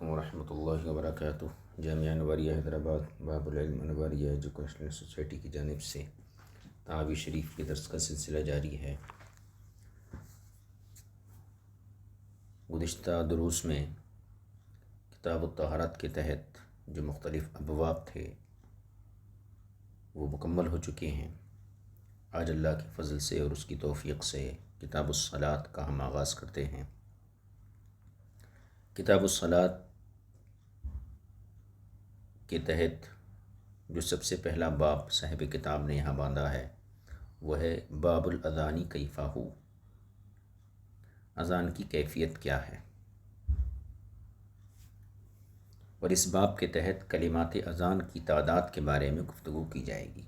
علیکم ورحمۃ اللہ وبرکاتہ۔ جامعہ انواریہ حیدرآباد باب العلم انواریہ ایجوکیشنل سوسائٹی کی جانب سے تحاوی شریف کے درس کا سلسلہ جاری ہے۔ گزشتہ دروس میں کتاب الطہارت کے تحت جو مختلف ابواب تھے وہ مکمل ہو چکے ہیں۔ آج اللہ کے فضل سے اور اس کی توفیق سے کتاب الصلاۃ کا ہم آغاز کرتے ہیں۔ کتاب الصلاۃ کے تحت جو سب سے پہلا باب صاحب کتاب نے یہاں باندھا ہے وہ ہے باب الاذان کیفہ ہو، اذان کی کیفیت کیا ہے۔ اور اس باب کے تحت کلمات اذان کی تعداد کے بارے میں گفتگو کی جائے گی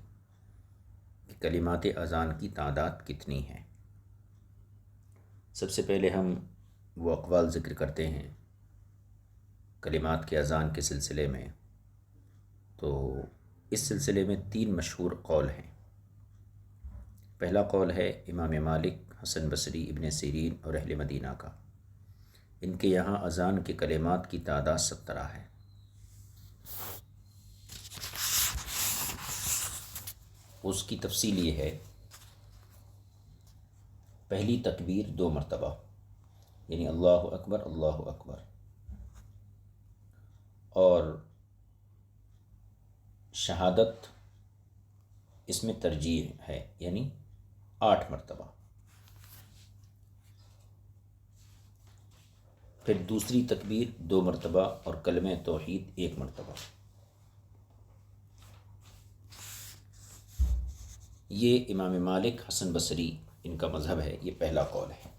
کہ کلمات اذان کی تعداد کتنی ہے۔ سب سے پہلے ہم وہ اقوال ذکر کرتے ہیں کلمات کے اذان کے سلسلے میں، تو اس سلسلے میں 3 مشہور قول ہیں۔ پہلا قول ہے امام مالک، حسن بصری، ابن سیرین اور اہل مدینہ کا۔ ان کے یہاں اذان کے کلمات کی تعداد 17 ہے۔ اس کی تفصیل یہ ہے، پہلی تکبیر 2 مرتبہ، یعنی اللہ اکبر اللہ اکبر، اور شہادت اس میں ترجیح ہے، یعنی 8 مرتبہ۔ پھر دوسری تکبیر 2 مرتبہ اور کلمہ توحید 1 مرتبہ۔ یہ امام مالک، حسن بصری ان کا مذہب ہے، یہ پہلا قول ہے۔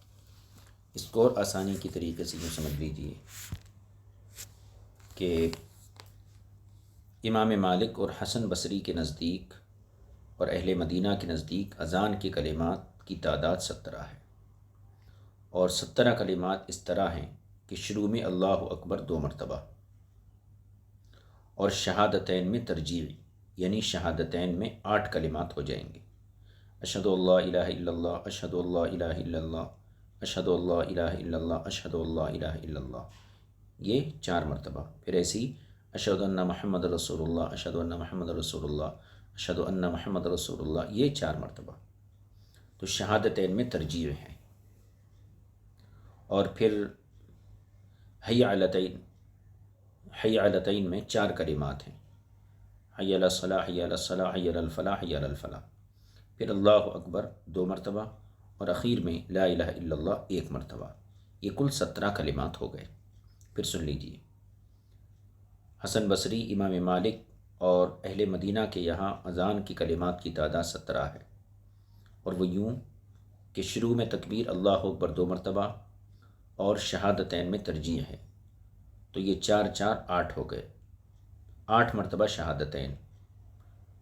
اس کو اور آسانی کی طریقے سے یوں سمجھ لیجیے کہ امام مالک اور حسن بصری کے نزدیک اور اہل مدینہ کے نزدیک اذان کے کلمات کی تعداد 17 ہے، اور 17 کلمات اس طرح ہیں کہ شروع میں اللہ اکبر 2 مرتبہ اور شہادتین میں ترجیح، یعنی شہادتین میں 8 کلمات ہو جائیں گے۔ اشہد اللہ الہ الا اللہ، اشہد اللہ الہ الا اللہ، اشہد اللہ الہ الا اللہ، اشہد اللہ الہ الا اللہ، یہ 4 مرتبہ۔ پھر ایسی اشہد ان محمد رسول اللہ، اشہد ان محمد رسول اللہ، اشہد ان محمد رسول اللہ، یہ 4 مرتبہ۔ تو شہادتین میں ترجیح ہے۔ اور پھر حی علتین، حی علتین میں 4 کلمات ہیں، حی علی الصلاۃ، حی علی الصلاۃ، حی علی الفلاح، حی علی الفلاح۔ پھر اللہ اکبر 2 مرتبہ اور اخیر میں لا الہ الا اللہ 1 مرتبہ۔ یہ کل 17 کلمات ہو گئے۔ پھر سن لیجیے، حسن بصری، امام مالک اور اہل مدینہ کے یہاں اذان کی کلمات کی تعداد 17 ہے، اور وہ یوں کہ شروع میں تکبیر اللہ اکبر 2 مرتبہ اور شہادتین میں ترجیح ہے، تو یہ 4 4 8 ہو گئے۔ 8 مرتبہ شہادتین،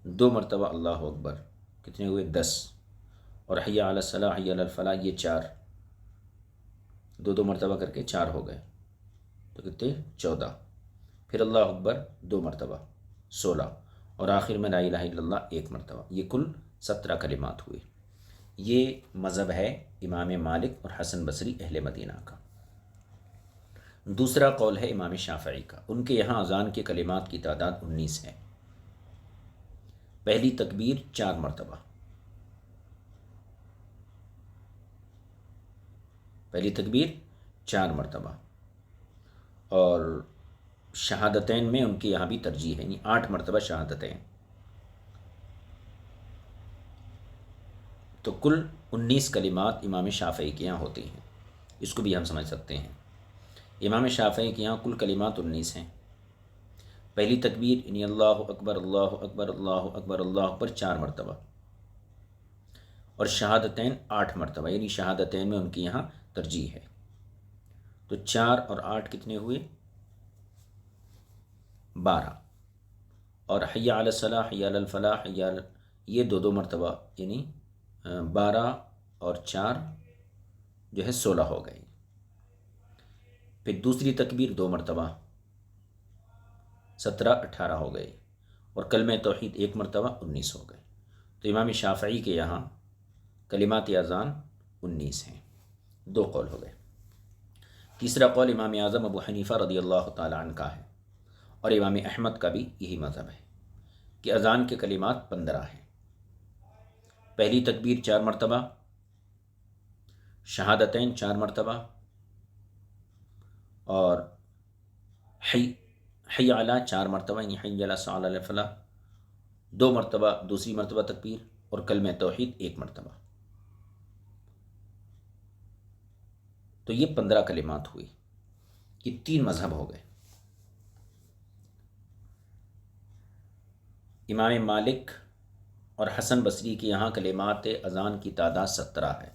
2 مرتبہ اللہ اکبر، کتنے ہوئے؟ 10، اور حی علی الصلاۃ، حی علی الفلاح، یہ 4، 2 مرتبہ کر کے 4 ہو گئے، تو کتنے؟ 14۔ پھر اللہ اکبر 2 مرتبہ، 16، اور آخر میں لا الہ الا اللہ 1 مرتبہ۔ یہ کل 17 کلمات ہوئے۔ یہ مذہب ہے امام مالک اور حسن بصری اہل مدینہ کا۔ دوسرا قول ہے امام شافعی کا۔ ان کے یہاں اذان کے کلمات کی تعداد 19 ہے۔ پہلی تکبیر 4 مرتبہ، پہلی تکبیر 4 مرتبہ، اور شہادتین میں ان کے یہاں بھی ترجیح ہے، یعنی 8 مرتبہ شہادتین، تو کل 19 کلمات امام شافعی کے یہاں ہوتی ہیں۔ اس کو بھی ہم سمجھ سکتے ہیں، امام شافعی کے یہاں کل کلمات 19 ہیں۔ پہلی تکبیر یعنی اللہ اکبر اللہ اکبر اللہ اکبر اللہ اکبر 4 مرتبہ، اور شہادتین 8 مرتبہ، یعنی شہادتین میں ان کے یہاں ترجیح ہے۔ تو 4 اور 8 کتنے ہوئے؟ 12، اور حی علی الصلاۃ، حی علی الفلاح، یہ 2 مرتبہ، یعنی 12 اور 4 جو ہے 16 ہو گئے۔ پھر دوسری تکبیر 2 مرتبہ، 17 18 ہو گئے، اور کلمہ توحید 1 مرتبہ، 19 ہو گئے۔ تو امام شافعی کے یہاں کلمات اذان 19 ہیں۔ 2 قول ہو گئے۔ تیسرا قول امام اعظم ابو حنیفہ رضی اللہ تعالی عنہ کا ہے، اور امام احمد کا بھی یہی مذہب ہے کہ اذان کے کلمات 15 ہیں۔ پہلی تکبیر 4 مرتبہ، شہادتین 4 مرتبہ، اور حی علی 4 مرتبہ، یعنی حی علی صلاۃ الفلاح 2 مرتبہ، دوسری مرتبہ تکبیر، اور کلمہ توحید 1 مرتبہ۔ تو یہ 15 کلمات ہوئی، یہ 3 مذہب ہو گئے۔ امام مالک اور حسن بصری کے یہاں کلمات اذان کی تعداد 17 ہے،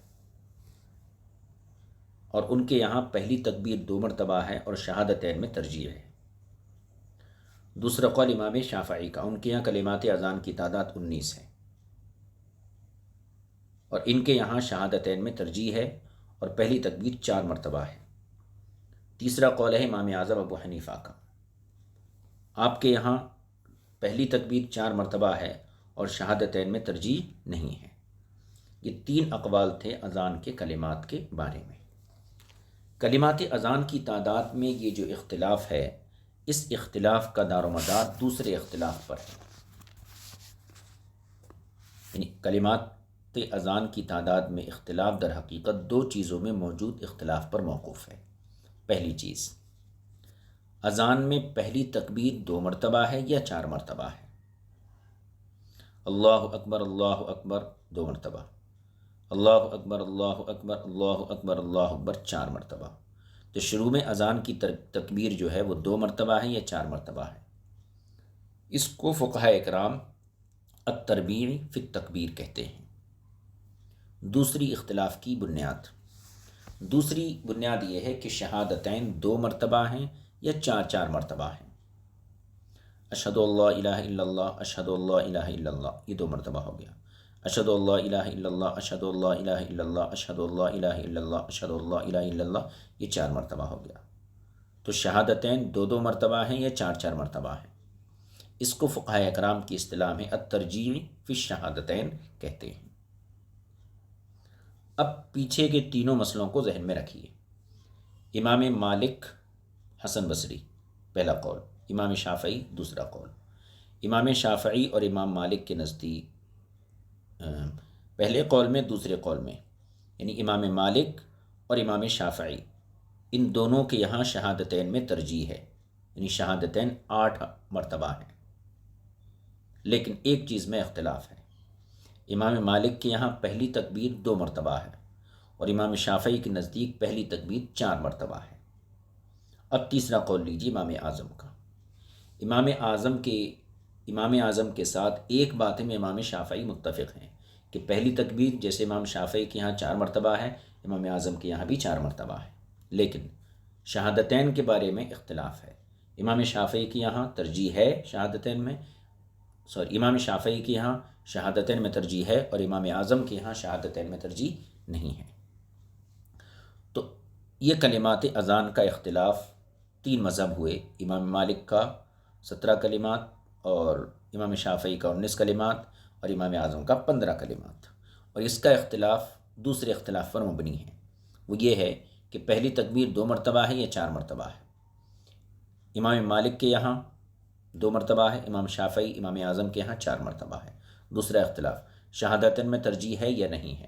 اور ان کے یہاں پہلی تکبیر 2 مرتبہ ہے اور شہادتین میں ترجیح ہے۔ دوسرا قول امام شافعی کا، ان کے یہاں کلمات اذان کی تعداد 19 ہے، اور ان کے یہاں شہادتین میں ترجیح ہے اور پہلی تکبیر 4 مرتبہ ہے۔ تیسرا قول ہے امام اعظم ابو حنیفہ کا، آپ کے یہاں پہلی تکبیر 4 مرتبہ ہے اور شہادتین میں ترجیح نہیں ہے۔ یہ 3 اقوال تھے اذان کے کلمات کے بارے میں۔ کلمات اذان کی تعداد میں یہ جو اختلاف ہے، اس اختلاف کا دار و مدار دوسرے اختلاف پر ہے، یعنی کلمات اذان کی تعداد میں اختلاف در حقیقت 2 چیزوں میں موجود اختلاف پر موقوف ہے۔ پہلی چیز، اذان میں پہلی تکبیر 2 مرتبہ ہے یا 4 مرتبہ ہے؟ اللہ اکبر 2 مرتبہ، اللہ اکبر اللہ اکبر اللہ اکبر اللہ اکبر 4 مرتبہ۔ تو شروع میں اذان کی تکبیر جو ہے وہ 2 مرتبہ ہے یا 4 مرتبہ ہے؟ اس کو فقہاء اکرام التربیع فی التکبیر کہتے ہیں۔ دوسری اختلاف کی بنیاد، دوسری بنیاد یہ ہے کہ شہادتین 2 مرتبہ ہیں یا 4 مرتبہ ہیں۔ اشہد اللہ الہ الا اللہ، اشہد اللہ الہ الا اللہ، یہ 2 مرتبہ ہو گیا۔ اشہد اللہ الہ الا اللہ، اشہد اللہ الہ الا اللہ، اشہد اللہ الہ الا اللہ، اشہد اللہ الہ الا اللہ، یہ 4 مرتبہ ہو گیا۔ تو شہادتین 2 مرتبہ ہیں یا 4 مرتبہ ہیں؟ اس کو فقہاء اکرام کی اصطلاح میں الترجیع فی الشہادتین کہتے ہیں۔ اب پیچھے کے تینوں مسئلوں کو ذہن میں رکھیے۔ امام مالک، حسن بصری پہلا قول، امام شافعی دوسرا قول۔ امام شافعی اور امام مالک کے نزدیک پہلے قول میں دوسرے قول میں، یعنی امام مالک اور امام شافعی ان دونوں کے یہاں شہادتین میں ترجیح ہے، یعنی شہادتین 8 مرتبہ ہیں۔ لیکن ایک چیز میں اختلاف ہے، امام مالک کے یہاں پہلی تکبیر 2 مرتبہ ہے اور امام شافعی کے نزدیک پہلی تکبیر 4 مرتبہ ہے۔ اب تیسرا قول لیجیے امام اعظم کا۔ امام اعظم کے ساتھ ایک بات میں امام شافعی متفق ہیں کہ پہلی تکبیر جیسے امام شافعی کے یہاں 4 مرتبہ ہے، امام اعظم کے یہاں بھی 4 مرتبہ ہے، لیکن شہادتین کے بارے میں اختلاف ہے۔ امام شافعی کے یہاں ترجیح ہے شہادتین میں، امام شافعی کے یہاں شہادتین میں ترجیح ہے اور امام اعظم کے یہاں شہادتین میں ترجیح نہیں ہے۔ تو یہ کلمات اذان کا اختلاف 3 مذہب ہوئے، امام مالک کا 17 کلمات اور امام شافعی کا 19 کلمات اور امام اعظم کا 15 کلمات، اور اس کا اختلاف دوسرے اختلاف پر مبنی ہے، وہ یہ ہے کہ پہلی تکبیر 2 مرتبہ ہے یا 4 مرتبہ ہے۔ امام مالک کے یہاں 2 مرتبہ ہے، امام شافعی امام اعظم کے یہاں 4 مرتبہ ہے۔ دوسرا اختلاف، شہادتین میں ترجیح ہے یا نہیں ہے؟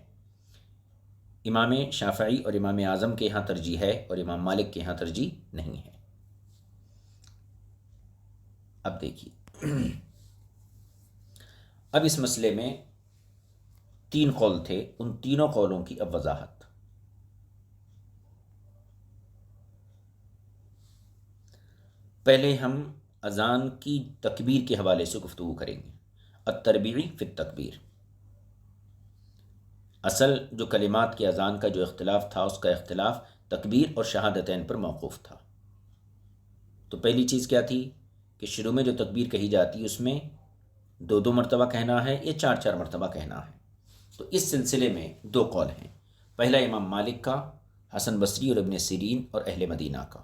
امام شافعی اور امام اعظم کے یہاں ترجیح ہے اور امام مالک کے یہاں ترجیح نہیں ہے۔ اب دیکھیے، اب اس مسئلے میں 3 قول تھے، ان تینوں قولوں کی اب وضاحت۔ پہلے ہم اذان کی تکبیر کے حوالے سے گفتگو کریں گے، التربیع فی التکبیر۔ اصل جو کلمات کے اذان کا جو اختلاف تھا، اس کا اختلاف تکبیر اور شہادتین پر موقوف تھا۔ تو پہلی چیز کیا تھی کہ شروع میں جو تکبیر کہی جاتی ہے اس میں 2 مرتبہ کہنا ہے یا 4 مرتبہ کہنا ہے؟ تو اس سلسلے میں 2 قول ہیں۔ پہلا امام مالک کا، حسن بصری اور ابن سیرین اور اہل مدینہ کا،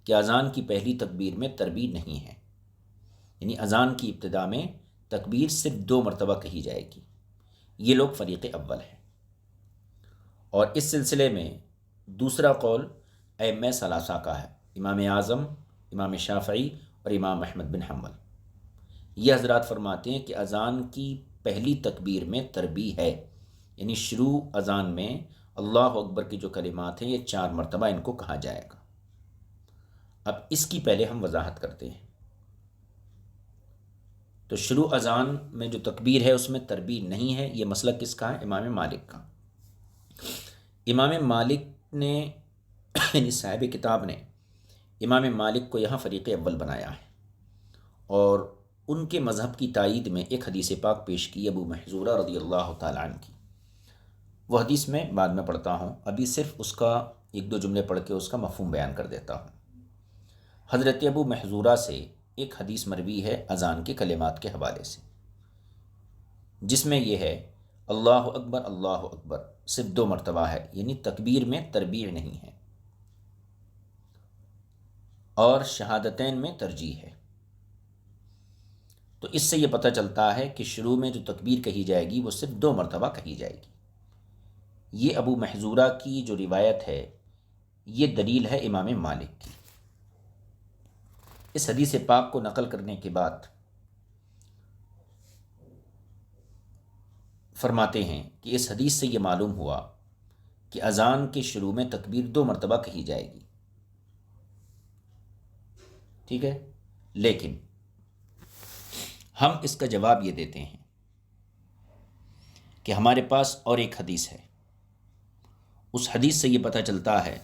کہ اذان کی پہلی تکبیر میں تربیع نہیں ہے، یعنی اذان کی ابتدا میں تکبیر صرف 2 مرتبہ کہی جائے گی۔ یہ لوگ فریق اول ہیں۔ اور اس سلسلے میں دوسرا قول ائمہ ثلاثہ کا ہے، امام اعظم، امام شافعی اور امام احمد بن حنبل۔ یہ حضرات فرماتے ہیں کہ اذان کی پہلی تکبیر میں تربیح ہے، یعنی شروع اذان میں اللہ اکبر کی جو کلمات ہیں یہ 4 مرتبہ ان کو کہا جائے گا۔ اب اس کی پہلے ہم وضاحت کرتے ہیں۔ تو شروع اذان میں جو تکبیر ہے اس میں تربیح نہیں ہے، یہ مسئلہ کس کا ہے؟ امام مالک کا۔ امام مالک نے یعنی صاحب کتاب نے امام مالک کو یہاں فریق اول بنایا ہے، اور ان کے مذہب کی تائید میں ایک حدیث پاک پیش کی ابو محذورہ رضی اللہ تعالیٰ عنہ کی۔ وہ حدیث میں بعد میں پڑھتا ہوں، ابھی صرف اس کا 1-2 جملے پڑھ کے اس کا مفہوم بیان کر دیتا ہوں۔ حضرت ابو محذورہ سے ایک حدیث مروی ہے اذان کے کلمات کے حوالے سے، جس میں یہ ہے اللہ اکبر صرف 2 مرتبہ ہے، یعنی تکبیر میں تربیع نہیں ہے، اور شہادتین میں ترجیح ہے۔ تو اس سے یہ پتہ چلتا ہے کہ شروع میں جو تکبیر کہی جائے گی وہ صرف 2 مرتبہ کہی جائے گی۔ یہ ابو محذورہ کی جو روایت ہے یہ دلیل ہے امام مالک کی۔ اس حدیث پاک کو نقل کرنے کے بعد فرماتے ہیں کہ اس حدیث سے یہ معلوم ہوا کہ اذان کے شروع میں تکبیر 2 مرتبہ کہی جائے گی، ٹھیک ہے، لیکن ہم اس کا جواب یہ دیتے ہیں کہ ہمارے پاس اور ایک حدیث ہے، اس حدیث سے یہ پتہ چلتا ہے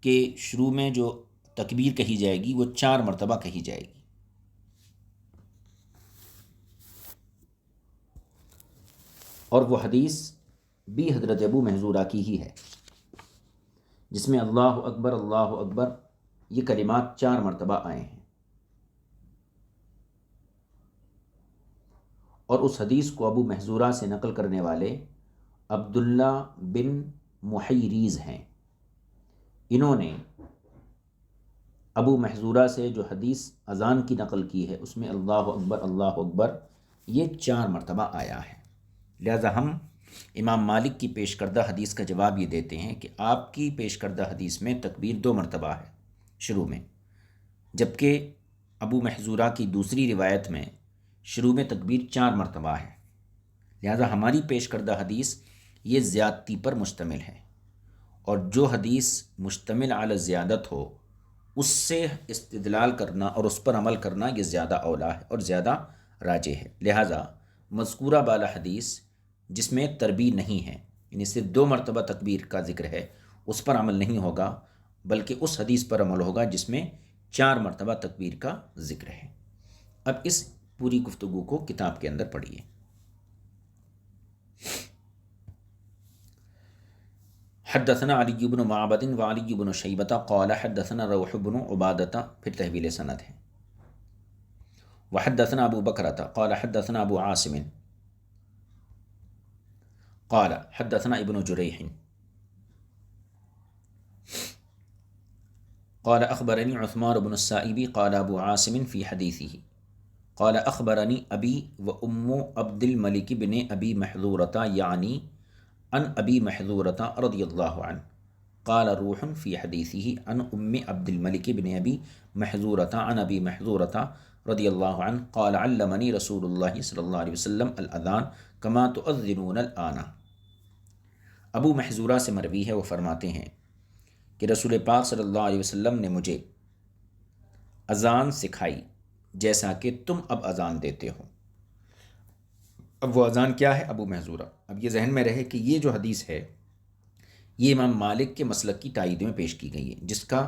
کہ شروع میں جو تکبیر کہی جائے گی وہ 4 مرتبہ کہی جائے گی۔ اور وہ حدیث بھی حضرت ابو محذورہ کی ہی ہے، جس میں اللہ اکبر یہ کلمات 4 مرتبہ آئے ہیں۔ اور اس حدیث کو ابو محذورہ سے نقل کرنے والے عبداللہ بن محیریز ہیں۔ انہوں نے ابو محذورہ سے جو حدیث اذان کی نقل کی ہے اس میں اللہ اکبر یہ 4 مرتبہ آیا ہے۔ لہذا ہم امام مالک کی پیش کردہ حدیث کا جواب یہ دیتے ہیں کہ آپ کی پیش کردہ حدیث میں تکبیر 2 مرتبہ ہے شروع میں، جبکہ ابو محذورہ کی دوسری روایت میں شروع میں تکبیر 4 مرتبہ ہے۔ لہذا ہماری پیش کردہ حدیث یہ زیادتی پر مشتمل ہے، اور جو حدیث مشتمل علی زیادت ہو اس سے استدلال کرنا اور اس پر عمل کرنا یہ زیادہ اولا ہے اور زیادہ راجح ہے۔ لہذا مذکورہ بالا حدیث جس میں تربیح نہیں ہے، یعنی صرف 2 مرتبہ تکبیر کا ذکر ہے، اس پر عمل نہیں ہوگا، بلکہ اس حدیث پر عمل ہوگا جس میں 4 مرتبہ تکبیر کا ذکر ہے۔ اب اس پوری گفتگو کو کتاب کے اندر پڑھیے۔ حدثنا علی بن معبد وعلی بن شیبہ قال حدثنا روح بن عبادہ، پھر تحویل سند ہے۔ وحدثنا ابو بکرۃ قال حدثنا ابو عاصم قال حدثنا ابن جریح قال اخبرني عثمان بن السائب قال ابو عاصم في حديثه قال اخبرني ابي وام عبد الملك بن ابي محذورة يعني عن ابي محذورة رضي الله عنه قال روح في حديثه عن ام عبد الملك بن ابي محذورة عن ابي محذورة رضی اللہ عنہ قال علمنی رسول اللہ صلی اللہ علیہ وسلم الاذان کما تؤذنون الآن۔ ابو محذورہ سے مروی ہے، وہ فرماتے ہیں کہ رسول پاک صلی اللہ علیہ وسلم نے مجھے اذان سکھائی جیسا کہ تم اب اذان دیتے ہو۔ اب وہ اذان کیا ہے؟ ابو محذورہ۔ اب یہ ذہن میں رہے کہ یہ جو حدیث ہے یہ امام مالک کے مسلک کی تائید میں پیش کی گئی ہے، جس کا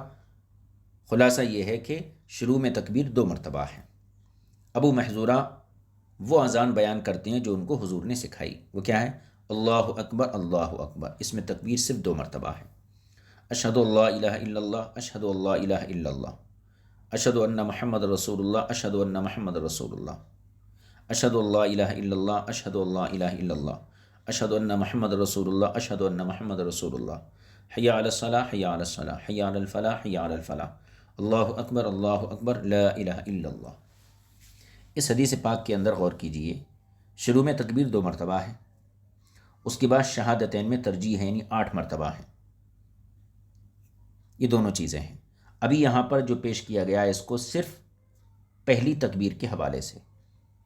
خلاصہ یہ ہے کہ شروع میں تکبیر 2 مرتبہ ہے۔ ابو محذورہ وہ اذان بیان کرتے ہیں جو ان کو حضور نے سکھائی، وہ کیا ہے؟ اللہ اکبر، اس میں تکبیر صرف 2 مرتبہ ہے۔ اشہد اللہ الہ الا اللہ، اشہد اللہ الہ الا اللہ، اشہد ان محمد رسول اللہ، اشہد ان محمد رسول اللہ، اشہد اللہ الہ الا اللہ، اشہد اللہ الہ الا اللہ، اشہد ان محمد رسول اللہ، اشہد ان محمد رسول اللہ، حی علی الصلاۃ، حی علی الصلاۃ، حی علی الفلاح، حی علی الفلاح، اللہ اکبر لا الہ الا اللہ۔ اس حدیث پاک کے اندر غور کیجئے، شروع میں تکبیر 2 مرتبہ ہے، اس کے بعد شہادتین میں ترجیح ہے، یعنی 8 مرتبہ ہے۔ یہ دونوں چیزیں ہیں۔ ابھی یہاں پر جو پیش کیا گیا ہے اس کو صرف پہلی تکبیر کے حوالے سے،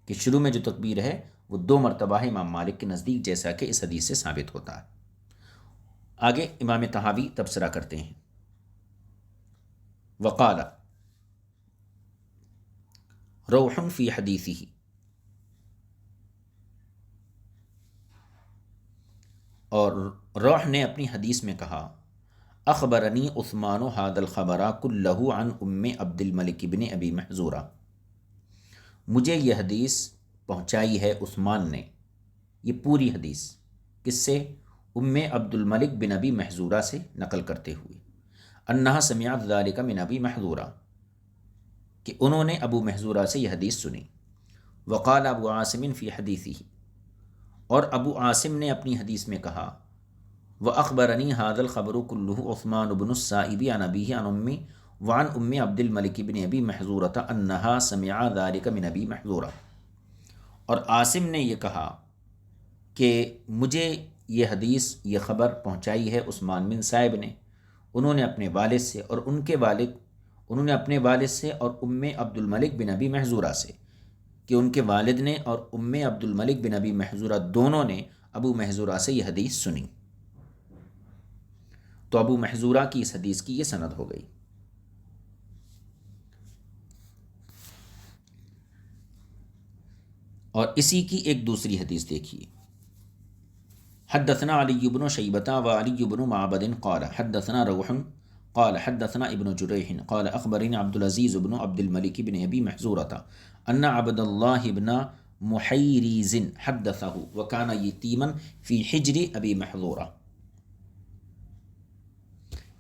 کہ شروع میں جو تکبیر ہے وہ 2 مرتبہ ہے امام مالک کے نزدیک، جیسا کہ اس حدیث سے ثابت ہوتا ہے۔ آگے امام طحاوی تبصرہ کرتے ہیں، وقال روح فی حدیثہ، اور روح نے اپنی حدیث میں کہا، اخبرنی عثمان ھذا الخبر کلہ عن ام عبد الملک بن ابی محذورہ، مجھے یہ حدیث پہنچائی ہے عثمان نے، یہ پوری حدیث کس سے؟ ام عبد الملک بن ابی محذورہ سے نقل کرتے ہوئے، انہا سمعت ذلک من ابی محذورہ، کہ انہوں نے ابو محذورہ سے یہ حدیث سنی۔ وقال ابو عاصم فی حدیثہ، اور ابو عاصم نے اپنی حدیث میں کہا، وَأَخْبَرَنِي هَذَا الْخَبْرُ كُلُّهُ عُثْمَانُ بْنُ السَّائِبِ عَنْ أَبِيهِ عَنْ أُمِّ وعن ام عبد الملک بن ابی محذورۃ انہا سمع ذلک من ابی محذورہ، اور عاصم نے یہ کہا کہ مجھے یہ حدیث، یہ خبر پہنچائی ہے عثمان بن صائب نے، انہوں نے اپنے والد سے اور انہوں نے اپنے والد سے اور ام عبد الملک بن ابی محذورہ سے، کہ ان کے والد نے اور ام عبد الملک بن ابی محذورہ دونوں نے ابو محذورہ سے یہ حدیث سنی۔ تو ابو محذورہ کی اس حدیث کی یہ سند ہو گئی۔ اور اسی کی ایک دوسری حدیث دیکھیے، حدثنا علی بن شیبہ و علی بن معبد قال حدثنا روح قال حدثنا ابن جریح قال اخبرني عبد العزیز بن عبد الملک بن ابی محذورۃ ان عبد اللہ بن محیریز حدثہ وکان یتیما فی حجر ابی محذورہ۔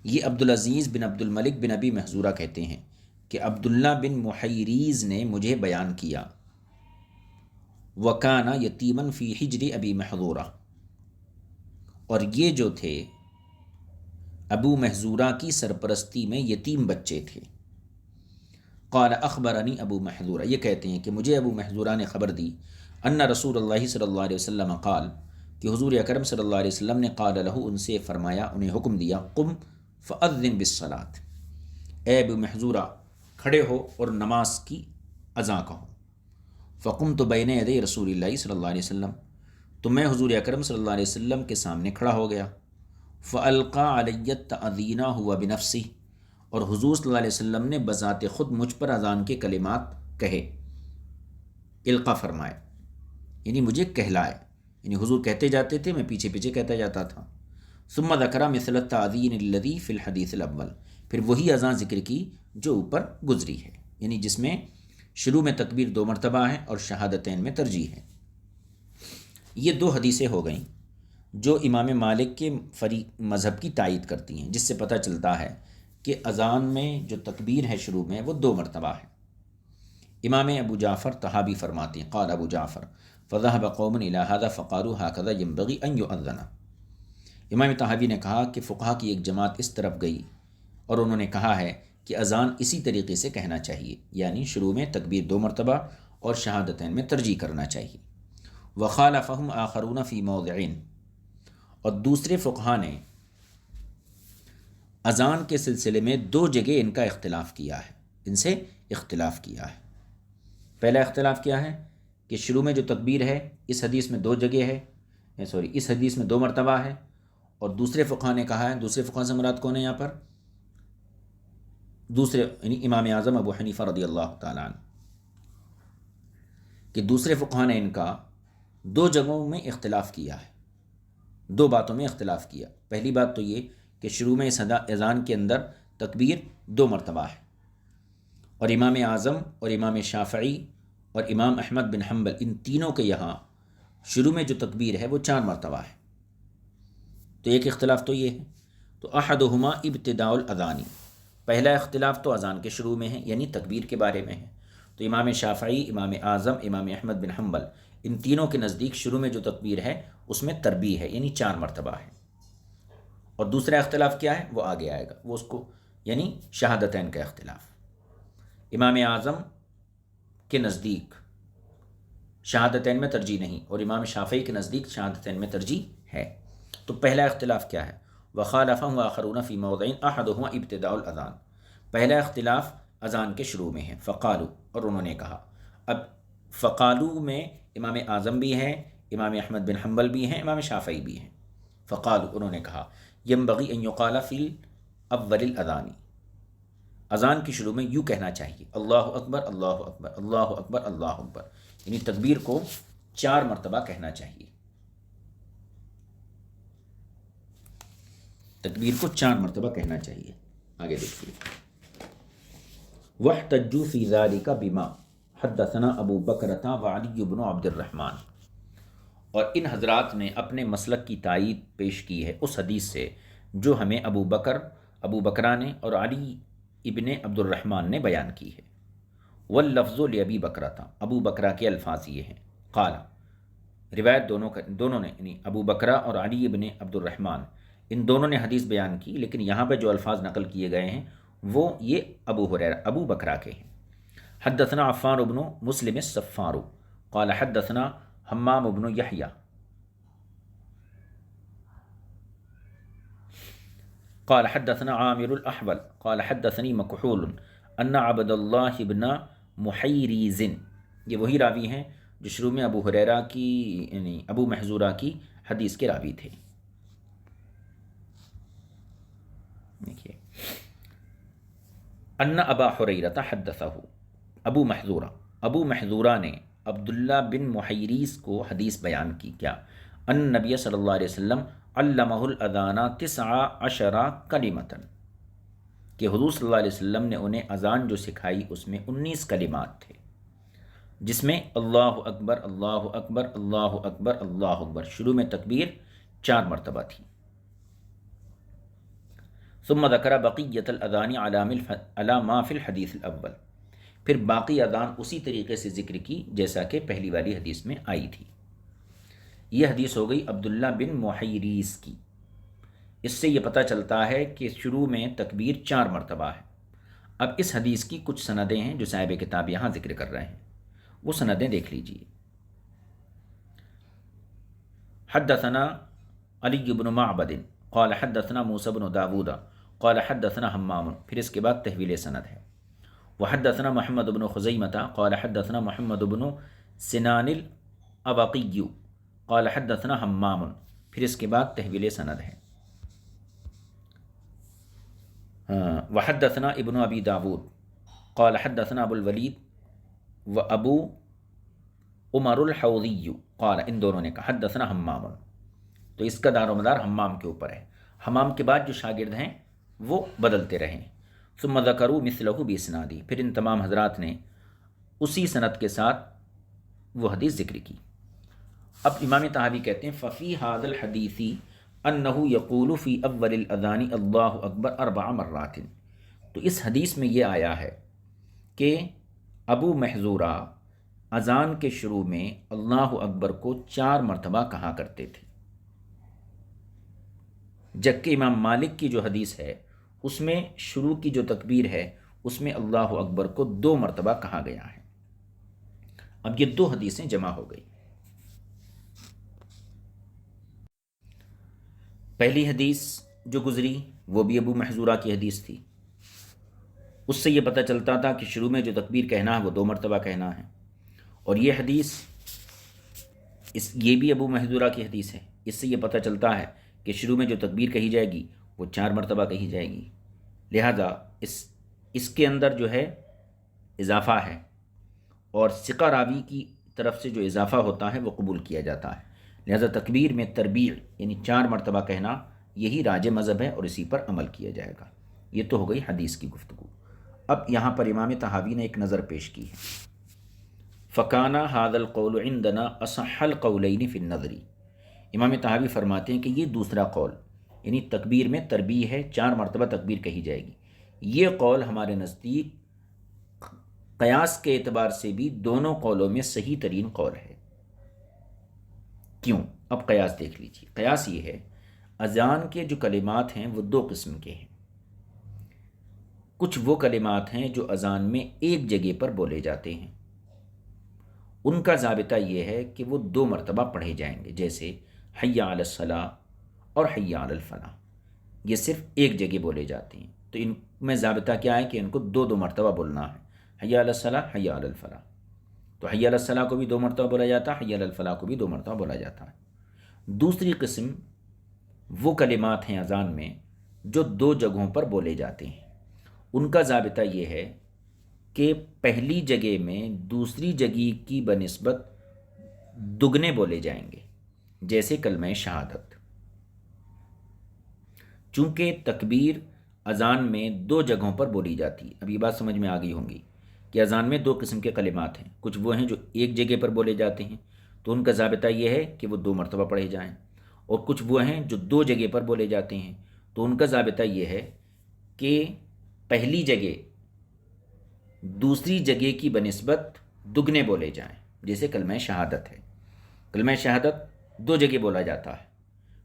یہ عبد العزیز بن عبد الملک بن ابی محذورہ کہتے ہیں کہ عبداللہ بن محیریز نے مجھے بیان کیا، وکانا یتیمن فی حجر ابی محذورہ، اور یہ جو تھے ابو محذورہ کی سرپرستی میں یتیم بچے تھے۔ قال اخبرنی ابو محذورہ، یہ کہتے ہیں کہ مجھے ابو محذورہ نے خبر دی، ان رسول اللہ صلی اللہ علیہ وسلم قال، کہ حضور اکرم صلی اللہ علیہ وسلم نے قال لہ، ان سے فرمایا، انہیں حکم دیا، قم فاذن بالصلاۃ، اے ابو محذورہ کھڑے ہو اور نماز کی اذان کہو۔ فقمت بین یدی رسول اللہ صلی اللہ علیہ وسلم، تو میں حضور اکرم صلی اللہ علیہ وسلم کے سامنے کھڑا ہو گیا۔ فالقى علی التأذین هو بنفسہ، اور حضور صلی اللہ علیہ وسلم نے بذات خود مجھ پر اذان کے کلمات کہے، القا فرمائے، یعنی مجھے کہلائے، یعنی حضور کہتے جاتے تھے، میں پیچھے پیچھے کہتا جاتا تھا۔ ثم ذکر مثل التأذین الذی فی الحدیث الاول، پھر وہی اذان ذکر کی جو اوپر گزری ہے، یعنی جس میں شروع میں تکبیر 2 مرتبہ ہے اور شہادتین میں ترجیح ہے۔ یہ 2 حدیثیں ہو گئیں جو امام مالک کے مذہب کی تائید کرتی ہیں، جس سے پتہ چلتا ہے کہ اذان میں جو تکبیر ہے شروع میں وہ 2 مرتبہ ہے۔ امام ابو جعفر طحاوی فرماتے ہیں، قال ابو جعفر فذهب قوم الى هذا فقالوا هكذا ينبغي ان يؤذن۔ امام طحاوی نے کہا کہ فقہا کی ایک جماعت اس طرف گئی اور انہوں نے کہا ہے کہ اذان اسی طریقے سے کہنا چاہیے، یعنی شروع میں تکبیر 2 مرتبہ اور شہادتین میں ترجیح کرنا چاہیے۔ وخالفهم آخرون فی موضعین، اور دوسرے فقہا نے اذان کے سلسلے میں 2 جگہ ان کا اختلاف کیا ہے، ان سے اختلاف کیا ہے۔ پہلا اختلاف کیا ہے کہ شروع میں جو تکبیر ہے اس حدیث میں 2 جگہ ہے، اس حدیث میں 2 مرتبہ ہے، اور دوسرے فقہا نے کہا ہے، دوسرے فقہا سے مراد کون ہے یہاں پر؟ دوسرے یعنی امام اعظم ابو حنیفہ رضی اللہ تعالیٰ عنہ، کہ دوسرے فقہا نے ان کا 2 جگہوں میں اختلاف کیا ہے، 2 باتوں میں اختلاف کیا۔ پہلی بات تو یہ کہ شروع میں اس اذان کے اندر تکبیر 2 مرتبہ ہے، اور امام اعظم اور امام شافعی اور امام احمد بن حنبل، ان تینوں کے یہاں شروع میں جو تکبیر ہے وہ 4 مرتبہ ہے۔ تو ایک اختلاف تو یہ ہے۔ تو احدہما ابتداء الاذان، پہلا اختلاف تو اذان کے شروع میں ہے، یعنی تکبیر کے بارے میں ہے۔ تو امام شافعی، امام اعظم، امام احمد بن حنبل، ان تینوں کے نزدیک شروع میں جو تکبیر ہے اس میں تربیع ہے، یعنی 4 مرتبہ ہے۔ اور دوسرا اختلاف کیا ہے وہ آگے آئے گا، وہ اس کو یعنی شہادتین کا اختلاف۔ امام اعظم کے نزدیک شہادتین میں ترجیح نہیں، اور امام شافعی کے نزدیک شہادتین میں ترجیح ہے۔ تو پہلا اختلاف کیا ہے؟ وخالفهم آخرون فی موضع احدهما ابتداء الاذان، پہلا اختلاف اذان کے شروع میں ہے، فقالو، اور انہوں نے کہا. اب فقالو میں امام اعظم بھی ہیں، امام احمد بن حنبل بھی ہیں، امام شافعی بھی ہیں. فقالو، انہوں نے کہا، ینبغی ان یقال فی اول الاذان، اذان کے شروع میں یوں کہنا چاہیے، اللہ اکبر اللہ اکبر اللہ اکبر اللہ اکبر، یعنی تکبیر کو 4 مرتبہ کہنا چاہیے، تکبیر کو 4 مرتبہ کہنا چاہیے. آگے دیکھیے. واحتجوا فی ذلک بما حدثنا ابو بکرۃ وعلی بن عبد الرحمن، اور ان حضرات نے اپنے مسلک کی تائید پیش کی ہے اس حدیث سے جو ہمیں ابو بکرہ نے اور علی ابن عبد الرحمن نے بیان کی ہے. واللفظ لابی بکرہ تھا، ابو بکرہ کے الفاظ یہ ہیں. قال، روایت دونوں نے، یعنی ابو بکرہ اور علی ابن عبد الرحمن، ان دونوں نے حدیث بیان کی، لیکن یہاں پہ جو الفاظ نقل کیے گئے ہیں وہ یہ ابو بکرہ کے ہیں. حدثنا عفان بن مسلم الصفار قال حدثنا حمام بن یحییٰ قال حدثنا عامر الاحول قال حدثنی مکحول ان عبد اللہ بن محیریز، یہ وہی راوی ہیں جو شروع میں ابو ہریرہ کی، یعنی ابو محذورہ کی حدیث کے راوی تھے. دیکھیے، ان ابا حریرہ حدثہ، ابو محذورہ نے عبداللہ بن محیریز کو حدیث بیان کی. کیا؟ ان نبی صلی اللہ علیہ وسلم علمہ الاذان 19 کلمۃ، کہ حضور صلی اللہ علیہ وسلم نے انہیں اذان جو سکھائی اس میں 19 کلمات تھے، جس میں اللہ اکبر اللہ اکبر اللہ اکبر اللہ اکبر، شروع میں تکبیر 4 مرتبہ تھی. ثم ذکر بقیۃ الاذان علی ما فی الحدیث الاول، پھر باقی اذان اسی طریقے سے ذکر کی جیسا کہ پہلی والی حدیث میں آئی تھی. یہ حدیث ہو گئی عبداللہ بن محیریز کی. اس سے یہ پتہ چلتا ہے کہ شروع میں تکبیر 4 مرتبہ ہے. اب اس حدیث کی کچھ سندیں ہیں جو صاحب کتاب یہاں ذکر کر رہے ہیں، وہ سندیں دیکھ لیجیے. حدثنا علی بن معبد قال حدثنا موسیٰ بن داود قال حدثنا حمام، پھر اس کے بعد تحویل سند ہے. وحدثنا محمد بن خزیمہ قال حدثنا محمد بن سنان الابقی قال حدثنا حمام، پھر اس کے بعد تحویل سند ہے. وحدثنا ابن ابی داود قال حدثنا ابو الولید و ابو عمر الحوضی قال، ان دونوں نے کہا حدثنا حمام، تو اس کا دار و مدار حمام کے اوپر ہے. حمام کے بعد جو شاگرد ہیں وہ بدلتے رہے. ثم ذکروا مثلہ باسنادی، پھر ان تمام حضرات نے اسی سند کے ساتھ وہ حدیث ذکر کی. اب امام طحاوی کہتے ہیں ففی ھذا الحدیث انہ یقول فی اول الاذان اللہ اکبر 4 مرات، تو اس حدیث میں یہ آیا ہے کہ ابو محذورہ اذان کے شروع میں اللہ اکبر کو 4 مرتبہ کہا کرتے تھے، جبکہ امام مالک کی جو حدیث ہے اس میں شروع کی جو تکبیر ہے اس میں اللہ اکبر کو 2 مرتبہ کہا گیا ہے. اب یہ 2 حدیثیں جمع ہو گئی. پہلی حدیث جو گزری وہ بھی ابو محذورہ کی حدیث تھی، اس سے یہ پتہ چلتا تھا کہ شروع میں جو تکبیر کہنا ہے وہ 2 مرتبہ کہنا ہے. اور یہ حدیث یہ بھی ابو محذورہ کی حدیث ہے، اس سے یہ پتہ چلتا ہے کہ شروع میں جو تکبیر کہی جائے گی وہ 4 مرتبہ کہی جائے گی. لہذا اس کے اندر جو ہے اضافہ ہے، اور ثقہ راوی کی طرف سے جو اضافہ ہوتا ہے وہ قبول کیا جاتا ہے. لہذا تکبیر میں تربیع یعنی 4 مرتبہ کہنا یہی راج مذہب ہے اور اسی پر عمل کیا جائے گا. یہ تو ہو گئی حدیث کی گفتگو. اب یہاں پر امام طحاوی نے ایک نظر پیش کی ہے. فکانہ ھذا القول عندنا اصح القولین فی النظر، امام طحاوی فرماتے ہیں کہ یہ دوسرا قول، یعنی تکبیر میں تربیع ہے، 4 مرتبہ تکبیر کہی جائے گی، یہ قول ہمارے نزدیک قیاس کے اعتبار سے بھی دونوں قولوں میں صحیح ترین قول ہے. کیوں؟ اب قیاس دیکھ لیجیے. قیاس یہ ہے، اذان کے جو کلمات ہیں وہ 2 قسم کے ہیں. کچھ وہ کلمات ہیں جو اذان میں ایک جگہ پر بولے جاتے ہیں، ان کا ضابطہ یہ ہے کہ وہ 2 مرتبہ پڑھے جائیں گے، جیسے حی علی الصلاۃ اور حی علی الفلاح. یہ صرف ایک جگہ بولے جاتے ہیں، تو ان میں ضابطہ کیا ہے کہ ان کو دو دو مرتبہ بولنا ہے، حی علی الصلاح، حی علی الفلاح۔ تو حی علی الصلاح کو بھی دو مرتبہ بولا جاتا ہے، حی علی الفلاح کو بھی دو مرتبہ بولا جاتا ہے۔ دوسری قسم وہ کلمات ہیں اذان میں جو دو جگہوں پر بولے جاتے ہیں، ان کا ضابطہ یہ ہے کہ پہلی جگہ میں دوسری جگہ کی بنسبت دگنے بولے جائیں گے، جیسے کلمہ شہادت۔ چونکہ تکبیر اذان میں دو جگہوں پر بولی جاتی ہے، اب یہ بات سمجھ میں آ گئی ہوں گی کہ اذان میں دو قسم کے کلمات ہیں، کچھ وہ ہیں جو ایک جگہ پر بولے جاتے ہیں تو ان کا ضابطہ یہ ہے کہ وہ دو مرتبہ پڑھے جائیں، اور کچھ وہ ہیں جو دو جگہ پر بولے جاتے ہیں تو ان کا ضابطہ یہ ہے کہ پہلی جگہ دوسری جگہ کی بنسبت دگنے بولے جائیں، جیسے کلمہ شہادت ہے۔ کلمہ شہادت دو جگہ بولا جاتا ہے،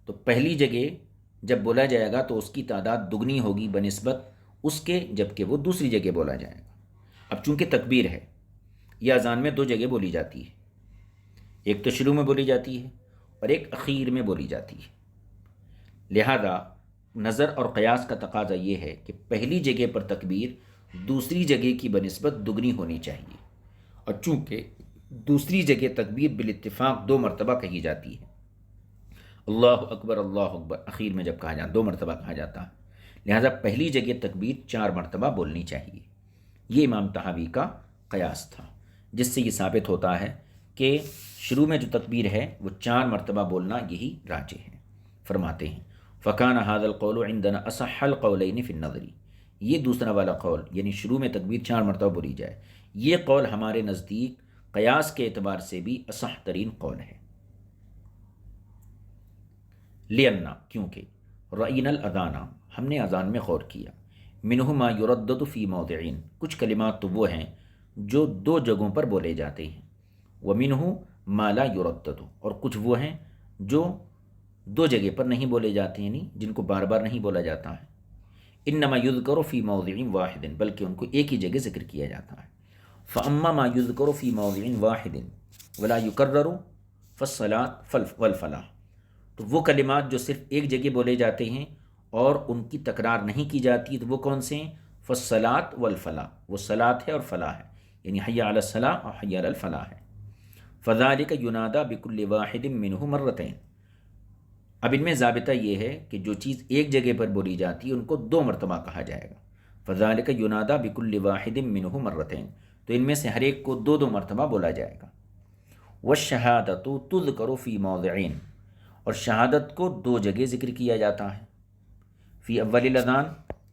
تو پہلی جگہ جب بولا جائے گا تو اس کی تعداد دگنی ہوگی بنسبت اس کے جبکہ وہ دوسری جگہ بولا جائے گا۔ اب چونکہ تکبیر ہے یہ اذان میں دو جگہ بولی جاتی ہے، ایک تو شروع میں بولی جاتی ہے اور ایک اخیر میں بولی جاتی ہے، لہذا نظر اور قیاس کا تقاضا یہ ہے کہ پہلی جگہ پر تکبیر دوسری جگہ کی بنسبت دگنی ہونی چاہیے، اور چونکہ دوسری جگہ تکبیر بالاتفاق دو مرتبہ کہی جاتی ہے، اللہ اکبر اللہ اکبر اخیر میں جب کہا جاتا دو مرتبہ کہا جاتا ہے، لہذا پہلی جگہ تکبیر چار مرتبہ بولنی چاہیے۔ یہ امام طحاوی کا قیاس تھا، جس سے یہ ثابت ہوتا ہے کہ شروع میں جو تکبیر ہے وہ چار مرتبہ بولنا یہی راجح ہے۔ فرماتے ہیں فَكَانَ هَذَا الْقَوْلُ عِنْدَنَا أَصَحَّ الْقَوْلَيْنِ فِي النَّظْرِ، یہ دوسرا والا قول یعنی شروع میں تکبیر چار مرتبہ بولی جائے، یہ قول ہمارے نزدیک قیاس کے اعتبار سے بھی اصح ترین قول ہے۔ لِأَنَّ کیونکہ رَأَيْنَا الْأَذَانَ ہم نے اذان میں غور کیا، مِنْهُ مَا يُرَدَّدُ فِي مَوْضِعٍ کچھ کلمات تو وہ ہیں جو دو جگہوں پر بولے جاتے ہیں، وَمِنْهُ مَا لَا يُرَدَّدُ اور کچھ وہ ہیں جو دو جگہ پر نہیں بولے جاتے ہیں، یعنی جن کو بار بار نہیں بولا جاتا ہے۔ انما یذکر فی موضع واحد بلکہ ان کو ایک ہی جگہ ذکر کیا جاتا ہے۔ فاما ما یذکر فی موضع واحد ولا یکرر فالصلاۃ والفلاح، تو وہ کلمات جو صرف ایک جگہ بولے جاتے ہیں اور ان کی تکرار نہیں کی جاتی تو وہ کون سے ہیں؟ فالصلاۃ والفلاح، وہ صلاۃ ہے اور فلاح ہے، یعنی حی علی الصلاۃ اور حی علی الفلاح ہے۔ فذلک ینادی بکل واحد منہ مرتین، اب ان میں ضابطہ یہ ہے کہ جو چیز ایک جگہ پر بولی جاتی ہے ان کو دو مرتبہ کہا جائے گا۔ فذلک ینادی بکل واحد منہ مرتین، تو ان میں سے ہر ایک کو دو دو مرتبہ بولا جائے گا۔ والشہادۃ تذکر فی موضعین، اور شہادت کو دو جگہ ذکر کیا جاتا ہے، فی اول الاذان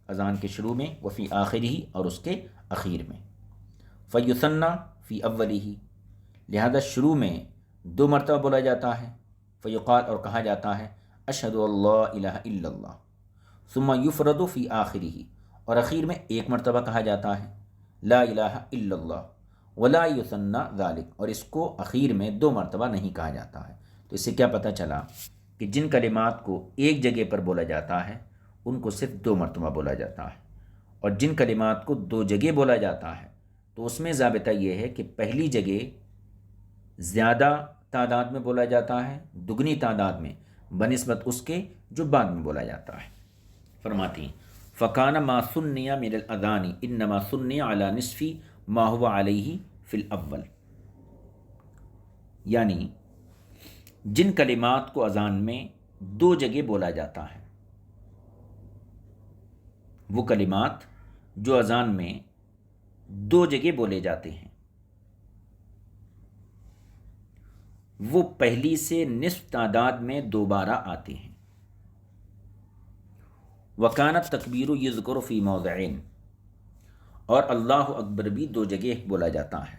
اذان کے شروع میں، وفی آخرہ اور اس کے اخیر میں۔ فیثنی فی اولہ، لہذا شروع میں دو مرتبہ بولا جاتا ہے، فیقال اور کہا جاتا ہے اشہد اللہ الہ الا اللہ، ثم یفرد فی آخرہ اور اخیر میں ایک مرتبہ کہا جاتا ہے لا الہ الا اللہ، ولا یثنی ذلک اور اس کو اخیر میں دو مرتبہ نہیں کہا جاتا ہے۔ تو اس سے کیا پتہ چلا کہ جن کلمات کو ایک جگہ پر بولا جاتا ہے ان کو صرف دو مرتبہ بولا جاتا ہے، اور جن کلمات کو دو جگہ بولا جاتا ہے تو اس میں ضابطہ یہ ہے کہ پہلی جگہ زیادہ تعداد میں بولا جاتا ہے، دگنی تعداد میں بنسبت اس کے جو بعد میں بولا جاتا ہے۔ فرماتی ہیں فَكَانَ مَا سُنِّيَ مِنَ الْأَذَانِ إِنَّمَا سُنِّيَ عَلَى نِصْفِ مَا هُوَ عَلَيْهِ فِي الْأَوَّلِ، یعنی جن کلمات کو اذان میں دو جگہ بولا جاتا ہے، وہ کلمات جو اذان میں دو جگہ بولے جاتے ہیں وہ پہلی سے نصف تعداد میں دوبارہ آتے ہیں۔ وَكَانَ التَّكْبِيرُ يُذْكَرُ فِي مَوْضِعَيْنِ، اور اللہ اکبر بھی دو جگہ بولا جاتا ہے،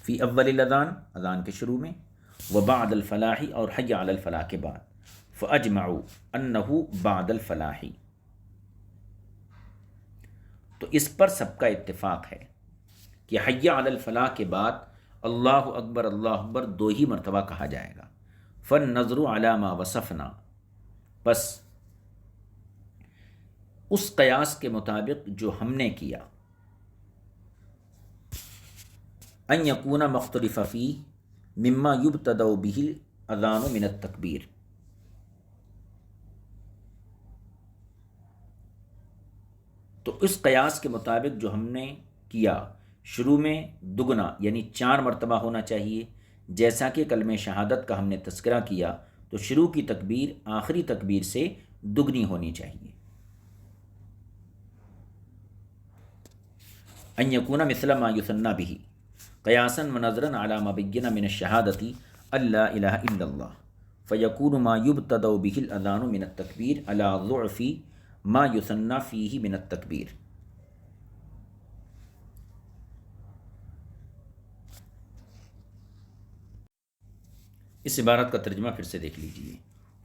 فی اول الاذان اذان کے شروع میں، وبعد الفلاح اور حی علی الفلاح کے بعد، فاجمعوا انہ بعد الفلاح، تو اس پر سب کا اتفاق ہے کہ حی علی الفلاح کے بعد اللہ اکبر دو ہی مرتبہ کہا جائے گا۔ فالنظر علی ما وصفنا، بس اس قیاس کے مطابق جو ہم نے کیا، ان یکون مختلف فیہ مما یبتدأ بہ الاذان من التکبیر، تو اس قیاس کے مطابق جو ہم نے کیا، شروع میں دگنا یعنی 4 مرتبہ ہونا چاہیے، جیسا کہ کلمہ شہادت کا ہم نے تذکرہ کیا تو شروع کی تکبیر آخری تکبیر سے دگنی ہونی چاہیے۔ ان یکون مثل ما یثنی بہ قیاسا ونظرا علی ما بین من الشہادۃ الا الہ الا اللہ فیکون ما یبتدأ بہ الاذان من التکبیر علی ضعف ما یثنی فیہ من التکبیر۔ اس عبارت کا ترجمہ پھر سے دیکھ لیجیے۔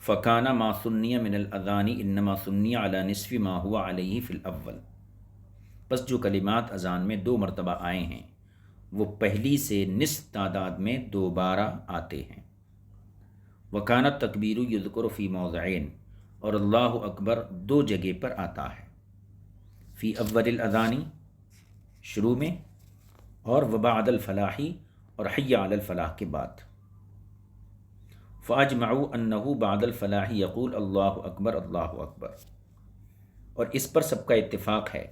فَكَانَ مَا ثُنِّيَ مِنَ الْأَذَانِ إِنَّمَا ثُنِّيَ عَلَى نِصْفِ مَا هُوَ عَلَيْهِ فِي الْأَوَّلِ۔ پس جو کلمات اذان میں 2 مرتبہ آئے ہیں وہ پہلی سے نصف تعداد میں دوبارہ آتے ہیں۔ وَكَانَ التَّكْبِيرُ يُذْكَرُ فِي مَوْضِعَيْنِ، اور اللہ اکبر 2 جگہ پر آتا ہے، فی اول الاذان شروع میں، اور وبعد الفلاح اور حی علی الفلاح کے بعد۔ فَأَجْمَعُوا أَنَّهُ بَعْدَ الْفَلَاحِ يَقُولُ اللہ اکبر اللہ اکبر، اور اس پر سب کا اتفاق ہے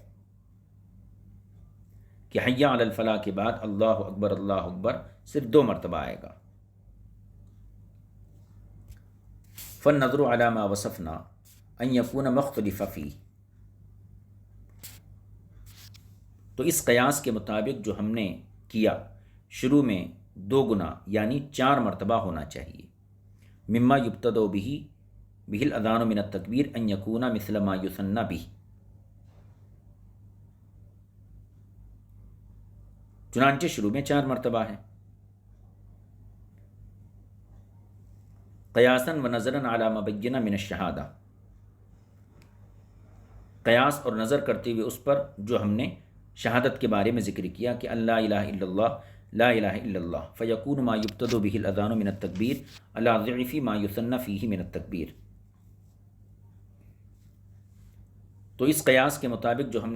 کہ حی علی الفلاح کے بعد اللہ اکبر صرف 2 مرتبہ آئے گا۔ فَالنَّظْرُ عَلَى مَا وَصَفْنَا أَن يَكُونَ مُخْتَلِفًا فِيهِ، تو اس قیاس کے مطابق جو ہم نے کیا شروع میں 2 گنا یعنی 4 مرتبہ ہونا چاہیے۔ مما یبتدأ بہ الاذان من التکبیر ان یکون مثل ما یثنی بہ، چنانچہ شروع میں 4 مرتبہ ہے۔ قیاسا ونظرا علی ما بین من الشہادہ، قیاس اور نظر کرتے ہوئے اس پر جو ہم نے شہادت کے بارے میں ذکر کیا کہ اللہ الہ الا اللہ لا الہ الا اللہ، فیکون ما یبتدأ بہ الاذان من التکبیر علی ضعف ما یثنی فیہ من التکبیر۔ تو اس قیاس کے مطابق جو ہم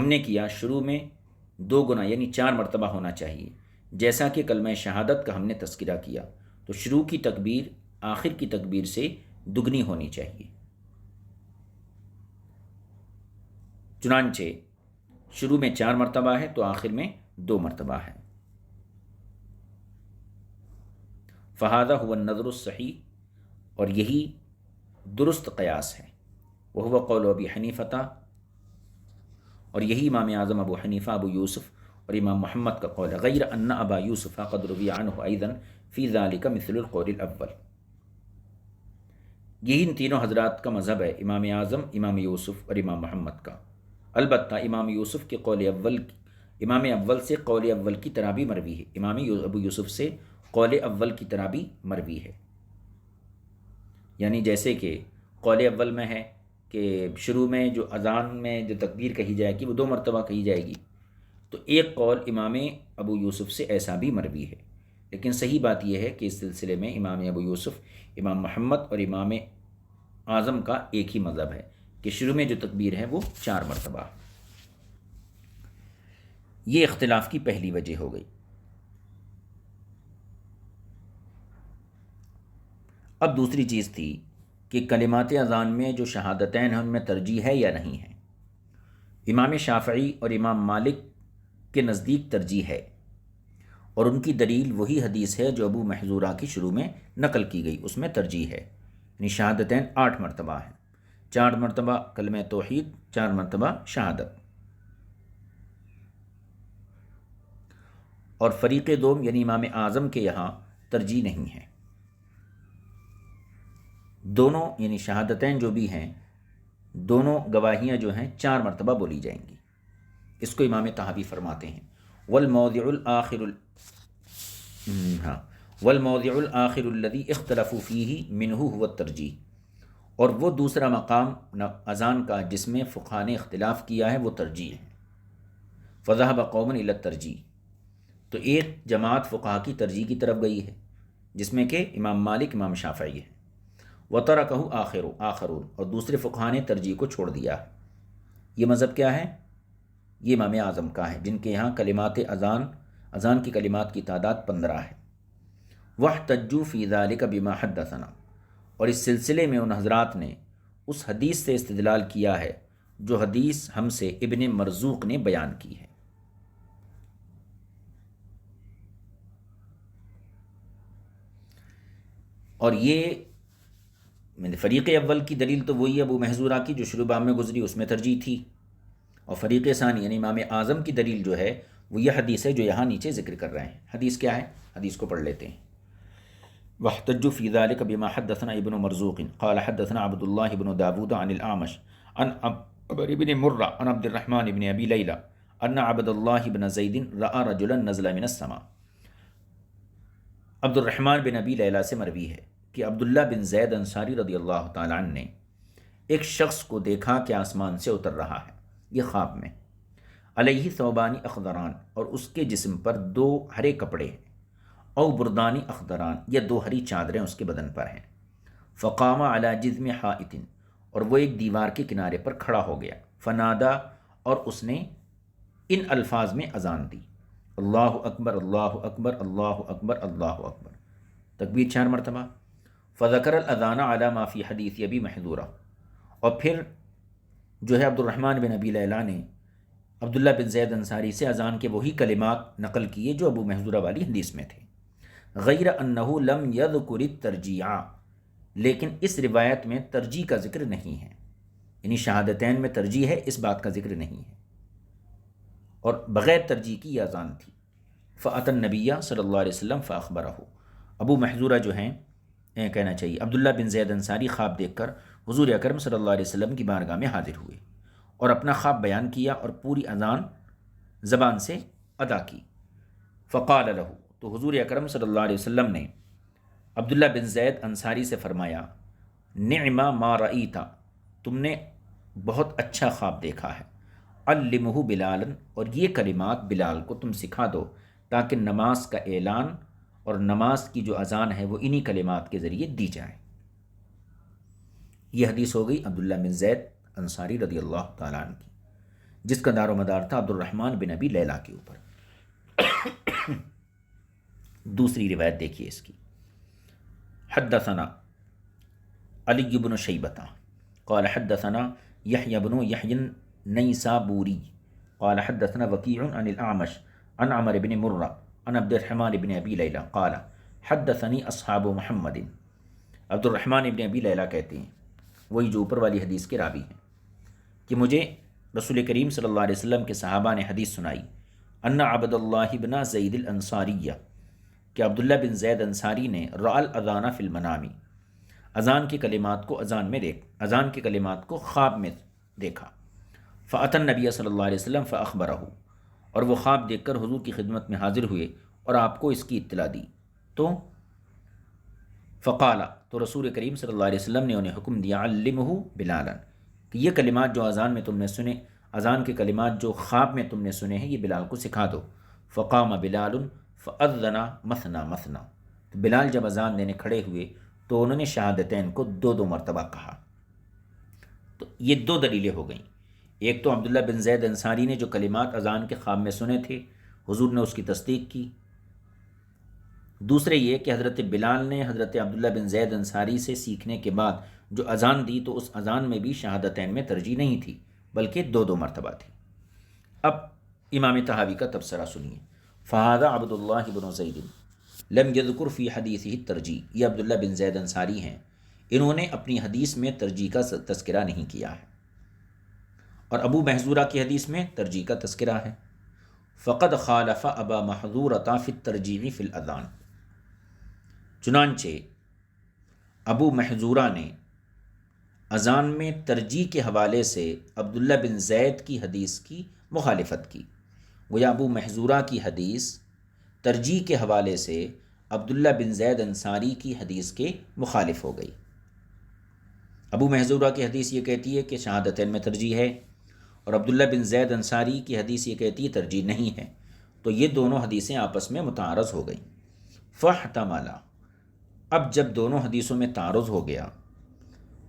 نے کیا شروع میں 2 گنا یعنی 4 مرتبہ ہونا چاہیے، جیسا کہ کلمہ شہادت کا ہم نے تذکرہ کیا تو شروع کی تکبیر آخر کی تکبیر سے دگنی ہونی چاہیے۔ چنانچہ شروع میں 4 مرتبہ ہے تو آخر میں 2 مرتبہ ہے۔ فَهَذَا هُوَ النَّظْرُ الصَّحِيحُ، اور یہی درست قیاس ہے۔ وَهُوَ قَوْلُ أَبِي حنیفةَ، اور یہی امام اعظم ابو حنیفہ ابو یوسف اور امام محمد کا قول ہے۔ غیر ان ابا یوسف قد روی عنہ ایضا فی ذلک مثل القول الاول، یہی ان تینوں حضرات کا مذہب ہے، امام اعظم، امام یوسف اور امام محمد کا۔ البتہ امام یوسف کے امام اول سے قول اول کی طرح بھی مروی ہے، امام ابو یوسف سے قول اول کی طرح بھی مروی ہے، یعنی جیسے کہ قول اول میں ہے کہ شروع میں جو اذان میں جو تکبیر کہی جائے گی وہ 2 مرتبہ کہی جائے گی، تو ایک قول امام ابو یوسف سے ایسا بھی مروی ہے، لیکن صحیح بات یہ ہے کہ اس سلسلے میں امام ابو یوسف، امام محمد اور امام اعظم کا ایک ہی مذہب ہے کہ شروع میں جو تکبیر ہے وہ 4 مرتبہ۔ یہ اختلاف کی پہلی وجہ ہو گئی۔ اب دوسری چیز تھی کہ کلمات اذان میں جو شہادتین ہیں ان میں ترجیح ہے یا نہیں ہے۔ امام شافعی اور امام مالک کے نزدیک ترجیح ہے، اور ان کی دلیل وہی حدیث ہے جو ابو محذورہ کی شروع میں نقل کی گئی، اس میں ترجیح ہے، یعنی شہادتین 8 مرتبہ ہیں، 4 مرتبہ کلمہ توحید، 4 مرتبہ شہادت۔ اور فریق دوم یعنی امام اعظم کے یہاں ترجیح نہیں ہے، دونوں یعنی شہادتین جو بھی ہیں دونوں گواہیاں جو ہیں 4 مرتبہ بولی جائیں گی۔ اس کو امام طحاوی فرماتے ہیں والموضع الآخر الذي اختلفوا فيه منه هو الترجیح، اور وہ دوسرا مقام اذان کا جس میں فقہاء نے اختلاف کیا ہے وہ ترجیح ہے۔ فذهب قوم الى الترجیح، تو ایک جماعت فقہاء کی ترجیح کی طرف گئی ہے جس میں کہ امام مالک، امام شافعی ہے۔ وَتَرَكَهُ آخرون، اور دوسرے فقہاء نے ترجیح کو چھوڑ دیا ہے۔ یہ مذہب کیا ہے؟ یہ امام اعظم کا ہے، جن کے یہاں کلمات اذان کی کلمات کی تعداد 15 ہے۔ وَاحْتَجُّوا فِي ذَلِكَ بِمَا حَدَّثَنَا، اور اس سلسلے میں ان حضرات نے اس حدیث سے استدلال کیا ہے جو حدیث ہم سے ابن مرزوق نے بیان کی ہے۔ اور یہ فریق اول کی دلیل تو وہی ابو محذورہ کی جو شروع باب میں گزری، اس میں ترجیح تھی، اور فریق ثانی یعنی امام اعظم کی دلیل جو ہے وہ یہ حدیث ہے جو یہاں نیچے ذکر کر رہے ہیں۔ حدیث کیا ہے؟ حدیث کو پڑھ لیتے ہیں۔ واحتجوا في ذلك بما حدثنا ابن مرزوق قال حدثنا عبد الله بن داود عن الأعمش عن عمرو بن مرة عن عبد الرحمن بن أبي ليلى أن عبد الله بن زيد رأى رجلا نزل من السماء۔ عبد الرحمن بن ابی لیلہ سے مروی ہے کہ عبداللہ بن زید انصاری رضی اللہ تعالیٰ عنہ نے ایک شخص کو دیکھا کہ آسمان سے اتر رہا ہے، یہ خواب میں، علیہ ثوبانی اخضران، اور اس کے جسم پر 2 ہرے کپڑے ہیں، او بردانی اخضران، یا 2 ہری چادریں اس کے بدن پر ہیں۔ فقام علی جذم حائط، اور وہ ایک دیوار کے کنارے پر کھڑا ہو گیا، فنادا، اور اس نے ان الفاظ میں اذان دی، اللہ اکبر اللہ اکبر اللہ اکبر اللہ اکبر، تکبیر 4 مرتبہ۔ فذکر الاذان علی ما فی حدیث ابی محذورہ، اور پھر جو ہے عبد الرحمن بن ابی لیلہ نے عبداللہ بن زید انصاری سے اذان کے وہی کلمات نقل کیے جو ابو محذورہ والی حدیث میں تھے، غیر انہ لم یذکر الترجیع، لیکن اس روایت میں ترجیح کا ذکر نہیں ہے، یعنی شہادتین میں ترجیح ہے، اس بات کا ذکر نہیں ہے، اور بغیر ترجیح کی یہ اذان تھی۔ فأتی النبی صلی اللہ علیہ وسلم فأخبرہ، ابو محذورہ جو ہیں کہنا چاہیے عبداللہ بن زید انصاری خواب دیکھ کر حضور اکرم صلی اللہ علیہ وسلم کی بارگاہ میں حاضر ہوئے اور اپنا خواب بیان کیا اور پوری اذان زبان سے ادا کی۔ فقال لہ، تو حضور اکرم صلی اللہ علیہ وسلم نے عبداللہ بن زید انصاری سے فرمایا، نعم ما رأیت، تم نے بہت اچھا خواب دیکھا ہے، علمہ بلالا، اور یہ کلمات بلال کو تم سکھا دو تاکہ نماز کا اعلان اور نماز کی جو اذان ہے وہ انہی کلمات کے ذریعے دی جائے۔ یہ حدیث ہو گئی عبداللہ بن زید انصاری رضی اللہ تعالیٰ عنہ کی، جس کا دار و مدار تھا عبد الرحمن بن ابی لیلہ کے اوپر۔ دوسری روایت دیکھیے اس کی، حدثنا علی بن شیبہ قال حدثنا یحیی بن یحیی النیسابوری قال حدثنا وکیع عن الاعمش عن عمرو بن مرہ عن عبد الرحمن بن ابی لیلہ قال حدثنی اصحاب محمد۔ عبد الرحمن بن ابی لیلہ کہتے ہیں، وہی جو اوپر والی حدیث کے راوی ہیں، کہ مجھے رسول کریم صلی اللہ علیہ وسلم کے صحابہ نے حدیث سنائی، ان عبد اللہ بن زید الانصاریہ، کہ عبداللہ بن زید انصاری نے رأى الاذان فی المنام، اذان کے کلمات کو اذان کے کلمات کو خواب میں دیکھا۔ فأتی النبی صلی اللہ علیہ وسلم فأخبرہ، اور وہ خواب دیکھ کر حضور کی خدمت میں حاضر ہوئے اور آپ کو اس کی اطلاع دی، تو فقال، تو رسول کریم صلی اللہ علیہ وسلم نے انہیں حکم دیا، علمہ بلالا، کہ یہ کلمات جو اذان میں تم نے سنے، اذان کے کلمات جو خواب میں تم نے سنے ہیں، یہ بلال کو سکھا دو۔ فقام بلال فأذن مثنا مثنا، تو بلال جب اذان دینے کھڑے ہوئے تو انہوں نے شہادتین کو 2 مرتبہ کہا۔ تو یہ 2 دلیلیں ہو گئیں، ایک تو عبداللہ بن زید انصاری نے جو کلمات اذان کے خواب میں سنے تھے حضور نے اس کی تصدیق کی، دوسرے یہ کہ حضرت بلال نے حضرت عبداللہ بن زید انصاری سے سیکھنے کے بعد جو اذان دی تو اس اذان میں بھی شہادتین میں ترجیح نہیں تھی بلکہ 2 مرتبہ تھی۔ اب امام طحاوی کا تبصرہ سنیے، فہذا عبد اللہ بن زید لم یذکر فی حدیثہ الترجیح، یہ عبداللہ بن زید انصاری ہیں، انہوں نے اپنی حدیث میں ترجیح کا تذکرہ نہیں کیا ہے، اور ابو محذورہ کی حدیث میں ترجیح کا تذکرہ ہے۔ فقد خالف ابا محذورۃ فی الترجیح فی الاذان، چنانچہ ابو محذورہ نے اذان میں ترجیح کے حوالے سے عبداللہ بن زید کی حدیث کی مخالفت کی، گویا ابو محذورہ کی حدیث ترجیح کے حوالے سے عبداللہ بن زید انصاری کی حدیث کے مخالف ہو گئی۔ ابو محذورہ کی حدیث یہ کہتی ہے کہ شہادتین میں ترجیح ہے، اور عبداللہ بن زید انصاری کی حدیث یہ کہتی ہے ترجیح نہیں ہے، تو یہ دونوں حدیثیں آپس میں متعارض ہو گئیں۔ فاحتمل، اب جب دونوں حدیثوں میں تعارض ہو گیا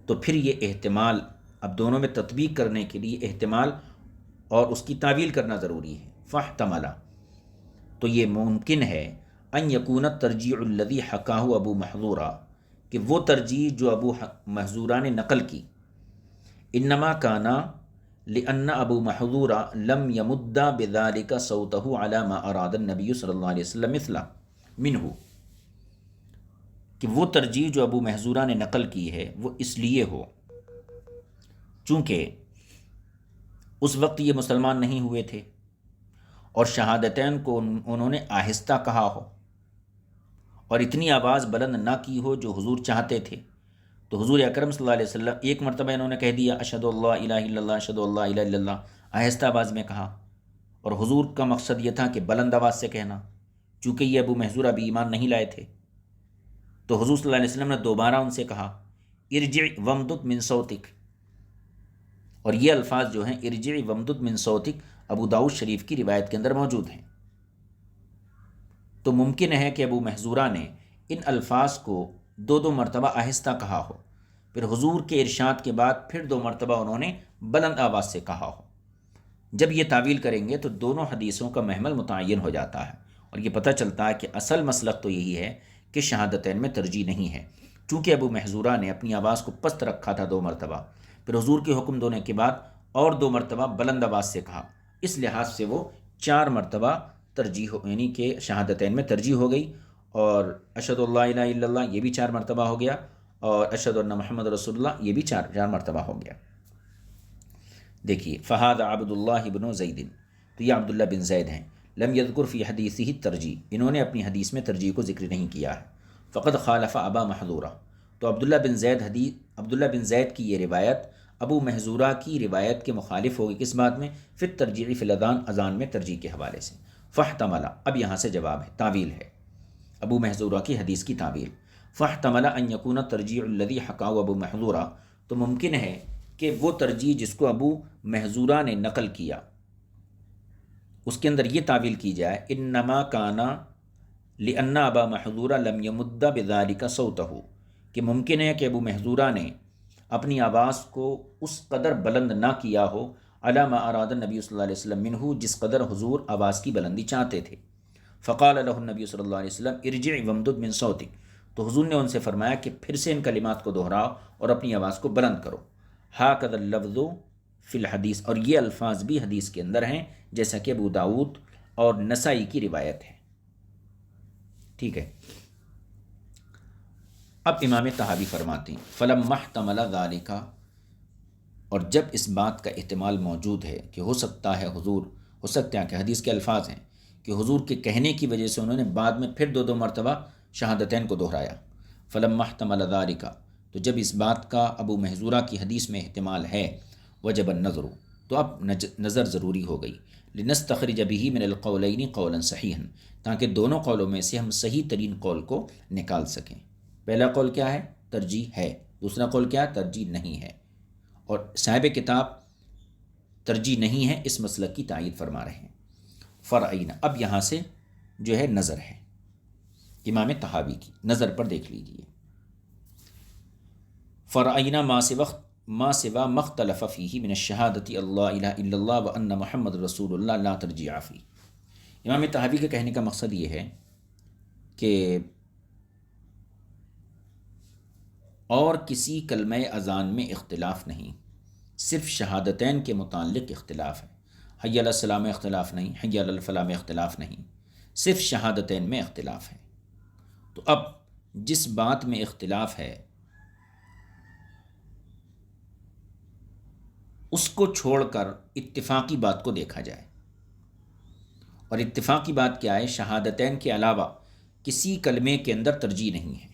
تو پھر یہ احتمال، اب دونوں میں تطبیق کرنے کے لیے احتمال اور اس کی تعویل کرنا ضروری ہے۔ فاحتمل، تو یہ ممکن ہے، ان یکون الترجیح الذی حکاہ ابو محذورہ، کہ وہ ترجیح جو ابو محذورہ نے نقل کی، انما کانا لأن ابو محذورہ لم يمد بذلك صوته على ما اراد النبی صلی اللہ علیہ وسلم مثلا منہ، کہ وہ ترجیح جو ابو محذورہ نے نقل کی ہے وہ اس لیے ہو چونکہ اس وقت یہ مسلمان نہیں ہوئے تھے اور شہادتین کو انہوں نے آہستہ کہا ہو اور اتنی آواز بلند نہ کی ہو جو حضور چاہتے تھے، تو حضور اکرم صلی اللہ علیہ وسلم ایک مرتبہ انہوں نے کہہ دیا اشہد اللہ الہ الا اللہ اشہد اللہ الہ الا اللہ، آہستہ آواز میں کہا، اور حضور کا مقصد یہ تھا کہ بلند آواز سے کہنا، چونکہ یہ ابو محذورہ بھی ایمان نہیں لائے تھے۔ تو حضور صلی اللہ علیہ وسلم نے دوبارہ ان سے کہا ارجع ومدد من صوتک، اور یہ الفاظ جو ہیں ارجع ومدد من صوتک ابو داؤد شریف کی روایت کے اندر موجود ہیں۔ تو ممکن ہے کہ ابو محذورہ نے ان الفاظ کو دو مرتبہ آہستہ کہا ہو، پھر حضور کے ارشاد کے بعد پھر 2 مرتبہ انہوں نے بلند آواز سے کہا ہو۔ جب یہ تعویل کریں گے تو دونوں حدیثوں کا محمل متعین ہو جاتا ہے، اور یہ پتہ چلتا ہے کہ اصل مسلک تو یہی ہے کہ شہادتین میں ترجیح نہیں ہے، چونکہ ابو محذورہ نے اپنی آواز کو پست رکھا تھا 2 مرتبہ، پھر حضور کے حکم دینے کے بعد اور 2 مرتبہ بلند آواز سے کہا، اس لحاظ سے وہ 4 مرتبہ ترجیح یعنی کہ شہادتین میں ترجیح ہو گئی، اور اشہد اللہ الہ الا اللہ یہ بھی 4 مرتبہ ہو گیا، اور اشہد ان محمد رسول اللہ یہ بھی 4 مرتبہ ہو گیا۔ دیکھیے فہذا عبد اللہ بن زید، تو یہ عبداللہ بن زید ہیں، لم یذکر فی حدیثہ ترجیح، انہوں نے اپنی حدیث میں ترجیح کو ذکر نہیں کیا ہے۔ فقد خالف ابا محذورہ، تو عبداللہ بن زید کی یہ روایت ابو محذورہ کی روایت کے مخالف ہوگی، کس بات میں؟ فی الترجیع فی الاذان، اذان میں ترجیح کے حوالے سے۔ فاحتمل، اب یہاں سے جواب ہے، تعویل ہے، ابو محذورہ کی حدیث کی تعویل۔ فاحتمل ان یکون الترجیع الذی حکاہ ابو محذورہ، تو ممکن ہے کہ وہ ترجیح جس کو ابو محذورہ نے نقل کیا اس کے اندر یہ تعویل کی جائے انما کانا لأن ابا محذورہ لم یمد بذلک صوتہ، کہ ممکن ہے کہ ابو محذورہ نے اپنی آواز کو اس قدر بلند نہ کیا ہو علی ما اراد النبی صلی اللہ علیہ وسلم منہ، جس قدر حضور آواز کی بلندی چاہتے تھے۔ فقال له النبی صلی اللہ علیہ وسلم ارجع ومدد من صوتک، تو حضور نے ان سے فرمایا کہ پھر سے ان کلمات کو دہراؤ اور اپنی آواز کو بلند کرو۔ ہاکذا اللفظ فی الحدیث، اور یہ الفاظ بھی حدیث کے اندر ہیں جیسا کہ ابو داؤد اور نسائی کی روایت ہے۔ ٹھیک ہے، اب امام طحاوی فرماتے ہیں فلما احتمل ذلک، اور جب اس بات کا احتمال موجود ہے کہ ہو سکتا ہے حضور، ہو سکتا ہے کہ حدیث کے الفاظ ہیں کہ حضور کے کہنے کی وجہ سے انہوں نے بعد میں پھر 2 مرتبہ شہادتین کو دہرایا۔ فلما احتمل ذلک، تو جب اس بات کا ابو محذورہ کی حدیث میں احتمال ہے، وجب النظر، تو اب نظر ضروری ہو گئی، لنستخرج به من القولین قولا صحیحا، تاکہ دونوں قولوں میں سے ہم صحیح ترین قول کو نکال سکیں۔ پہلا قول کیا ہے؟ ترجیح ہے، دوسرا قول کیا ہے؟ ترجیح نہیں ہے، اور صاحب کتاب ترجیح نہیں ہے اس مسلک کی تائید فرما رہے ہیں۔ فرعین، اب یہاں سے جو ہے نظر ہے امام طحاوی کی، نظر پر دیکھ لیجئے۔ فرعین ما سوا مختلف فیہ من الشہادۃ اللہ الہ الا اللہ وان محمد رسول اللہ لا ترجیع فیہ۔ امام طحاوی کے کہنے کا مقصد یہ ہے کہ اور کسی کلمہ اذان میں اختلاف نہیں، صرف شہادتین کے متعلق اختلاف ہے۔ حی علی الصلاۃ میں اختلاف نہیں، حی علی الفلاح میں اختلاف نہیں، صرف شہادتین میں اختلاف ہے۔ تو اب جس بات میں اختلاف ہے اس کو چھوڑ کر اتفاقی بات کو دیکھا جائے، اور اتفاقی بات کیا ہے؟ شہادتین کے علاوہ کسی کلمے کے اندر ترجیح نہیں ہے،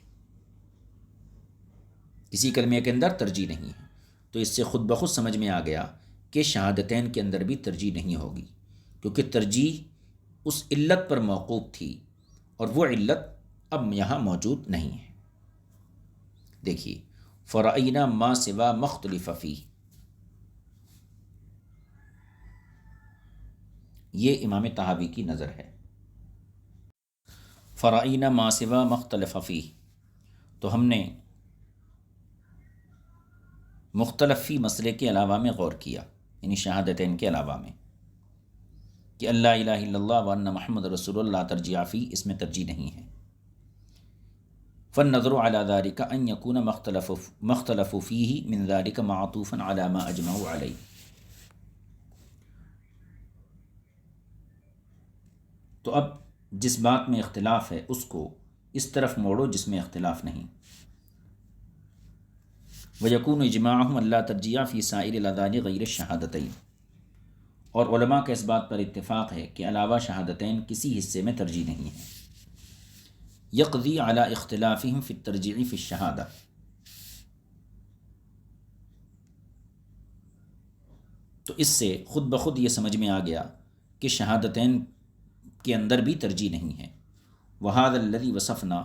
کسی کلمے کے اندر ترجیح نہیں ہے۔ تو اس سے خود بخود سمجھ میں آ گیا کہ شہادتین کے اندر بھی ترجیح نہیں ہوگی، کیونکہ ترجیح اس علت پر موقوف تھی اور وہ علت اب یہاں موجود نہیں ہے۔ دیکھیے فرعینا ما سوا مختلف فیہ، یہ امام طحاوی کی نظر ہے۔ فرعینا ما سوا مختلف فیہ، تو ہم نے مختلف فی مسئلے کے علاوہ میں غور کیا، یعنی شہادتین کے علاوہ میں، کہ اللہ الہ الا اللہ وان محمد رسول اللہ ترجیع فی، اس میں ترجیح نہیں ہے۔ فالنظر علی ذلک ان یکون مختلف فیہ من ذلک معطوفا علی ما اجمعوا علیہ، تو اب جس بات میں اختلاف ہے اس کو اس طرف موڑو جس میں اختلاف نہیں۔ وَيَكُونُ اجماعهم اللہ ترجیح فی سائر الادان غیر الشہادتین، اور علماء کا اس بات پر اتفاق ہے کہ علاوہ شہادتین کسی حصے میں ترجیح نہیں ہے۔ یقضی علی اختلافہم فی الترجیح فی الشہادہ، تو اس سے خود بخود یہ سمجھ میں آ گیا کہ شہادتین کے اندر بھی ترجیح نہیں ہے۔ وَهَذَا الَّذِي وَصَفْنَا،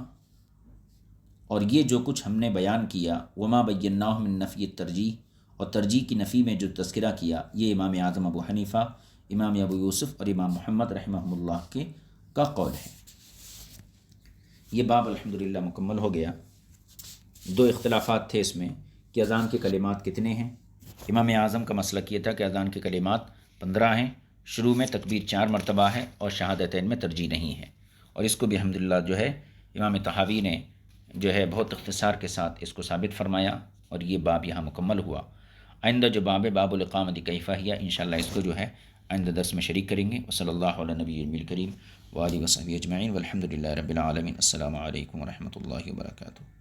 اور یہ جو کچھ ہم نے بیان کیا، وَمَا بَيَّنَّاهُ مِن نَفْيِ الترجیح، اور ترجیح کی نفی میں جو تذکرہ کیا، یہ امام اعظم ابو حنیفہ، امام ابو یوسف اور امام محمد رحمہ اللہ کا قول ہے۔ یہ باب الحمدللہ مکمل ہو گیا۔ دو اختلافات تھے اس میں کہ اذان کے کلمات کتنے ہیں۔ امام اعظم کا مسلک یہ تھا کہ اذان کے کلمات 15 ہیں، شروع میں تکبیر 4 مرتبہ ہے اور شہادتین میں ترجیح نہیں ہے، اور اس کو بھی الحمدللہ جو ہے امام طحاوی نے جو ہے بہت اختصار کے ساتھ اس کو ثابت فرمایا، اور یہ باب یہاں مکمل ہوا۔ آئندہ جو باب ہے باب الاقامۃ کیف ہی، انشاءاللہ اس کو جو ہے آئندہ درس میں شریک کریں گے۔ وصلی اللہ علی نبی الکریم وآلہ وصحبہ اجمعین، والحمدللہ رب العالمین۔ السلام علیکم ورحمۃ اللہ وبرکاتہ۔